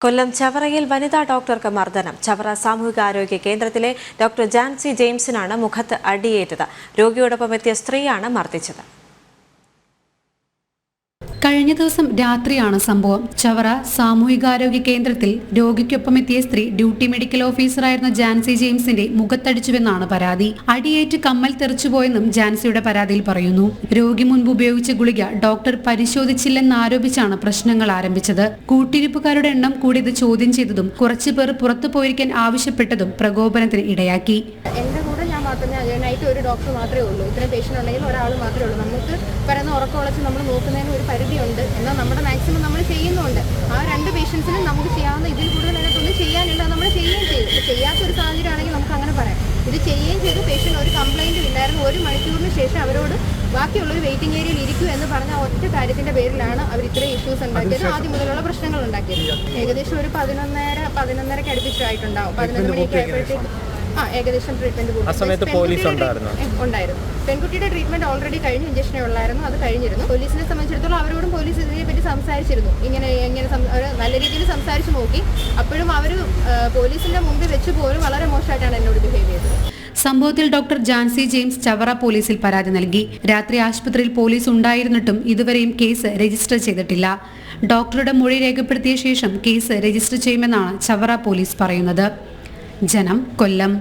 കൊല്ലം ചവറയിൽ വനിതാ ഡോക്ടർക്ക് മർദ്ദനം. ചവറ സാമൂഹികാരോഗ്യ കേന്ദ്രത്തിലെ ഡോക്ടർ ജാൻസി ജെയിംസിനാണ് മുഖത്ത് അടിയേറ്റത്. രോഗിയോടൊപ്പം എത്തിയ സ്ത്രീയാണ് മർദ്ദിച്ചത്. കഴിഞ്ഞ ദിവസം രാത്രിയാണ് സംഭവം. ചവറ സാമൂഹികാരോഗ്യ കേന്ദ്രത്തിൽ രോഗിക്കൊപ്പം എത്തിയ സ്ത്രീ ഡ്യൂട്ടി മെഡിക്കൽ ഓഫീസറായിരുന്ന ജാൻസി ജെയിംസിന്റെ മുഖത്തടിച്ചുവെന്നാണ് പരാതി. അടിയേറ്റ് കമ്മൽ തെറിച്ചുപോയെന്നും ജാൻസിയുടെ പരാതിയിൽ പറയുന്നു. രോഗി മുൻപ് ഉപയോഗിച്ച ഗുളിക ഡോക്ടർ പരിശോധിച്ചില്ലെന്നാരോപിച്ചാണ് പ്രശ്നങ്ങൾ ആരംഭിച്ചത്. കൂട്ടിരിപ്പുകാരുടെ എണ്ണം കൂടിയത് ചോദ്യം ചെയ്തതും കുറച്ചുപേർ പുറത്തു പോയിരിക്കാൻ ആവശ്യപ്പെട്ടതും പ്രകോപനത്തിന് ഇടയാക്കി. നൈറ്റ് ഒരു ഡോക്ടർ മാത്രമേ ഉള്ളൂ. ഇത്രയും പേഷ്യൻ്റ് ഉണ്ടെങ്കിൽ ഒരാൾ മാത്രമേ ഉള്ളൂ. നമുക്ക് പറയുന്ന ഉറക്കമുളച്ച് നമ്മൾ നോക്കുന്നതിന് ഒരു പരിധിയുണ്ട്. എന്നാൽ നമ്മുടെ മാക്സിമം നമ്മൾ ചെയ്യുന്നുണ്ട്. ആ 2 പേഷ്യൻസിനും നമുക്ക് ചെയ്യാവുന്ന ഇതിൽ കൂടുതൽ അതിനകത്തൊന്നും ചെയ്യാനില്ല, നമ്മൾ ചെയ്യുകയും ചെയ്തു. ചെയ്യാത്തൊരു സാഹചര്യമാണെങ്കിൽ നമുക്ക് അങ്ങനെ പറയാം. ഇത് ചെയ്യുകയും ചെയ്തു. പേഷ്യൻ്റ് ഒരു കംപ്ലൈൻറ്റും ഇല്ലായിരുന്നു. 1 മണിക്കൂറിന് ശേഷം അവരോട് ബാക്കിയുള്ളൊരു വെയിറ്റിംഗ് ഏരിയയിൽ ഇരിക്കൂ എന്ന് പറഞ്ഞ ഒറ്റ കാര്യത്തിൻ്റെ പേരിലാണ് അവർ ഇത്രയും ഇഷ്യൂസ് ഉണ്ടാക്കിയത്. ആദ്യം മുതലുള്ള പ്രശ്നങ്ങൾ ഉണ്ടാക്കിയത്. ഏകദേശം ഒരു 11:30 അടുപ്പിച്ചായിട്ടുണ്ടാവും. 11 മണിയൊക്കെ ആയപ്പോഴത്തേക്ക് ഏകദേശം ട്രീറ്റ്മെന്റ് ഉണ്ടായിരുന്നു. പെൺകുട്ടിയുടെ ട്രീറ്റ്മെന്റ് ഓൾറെഡി കഴിഞ്ഞു. ഇഞ്ചക്ഷനേ ഉള്ളായിരുന്നു, അത് കഴിഞ്ഞിരുന്നു. പോലീസിനെ സംബന്ധിച്ചിടത്തോളം അവരോടും പോലീസ് ഇതിനെപ്പറ്റി സംസാരിച്ചിരുന്നു. ഇങ്ങനെ നല്ല രീതിയിൽ സംസാരിച്ചു നോക്കി. അപ്പോഴും അവർ പോലീസിന്റെ മുമ്പിൽ വെച്ച് പോലും വളരെ മോശമായിട്ടാണ് എന്നോട് ബിഹേവ് ചെയ്തത്. സംഭവത്തിൽ ഡോക്ടർ ജാൻസി ജെയിംസ് ചവറ പോലീസിൽ പരാതി നൽകി. രാത്രി ആശുപത്രിയിൽ പോലീസ് ഉണ്ടായിരുന്നിട്ടും ഇതുവരെയും കേസ് രജിസ്റ്റർ ചെയ്തിട്ടില്ല. ഡോക്ടറുടെ മൊഴി രേഖപ്പെടുത്തിയ ശേഷം കേസ് രജിസ്റ്റർ ചെയ്യുമെന്നാണ് ചവറ പോലീസ് പറയുന്നത്. ജനം, കൊല്ലം.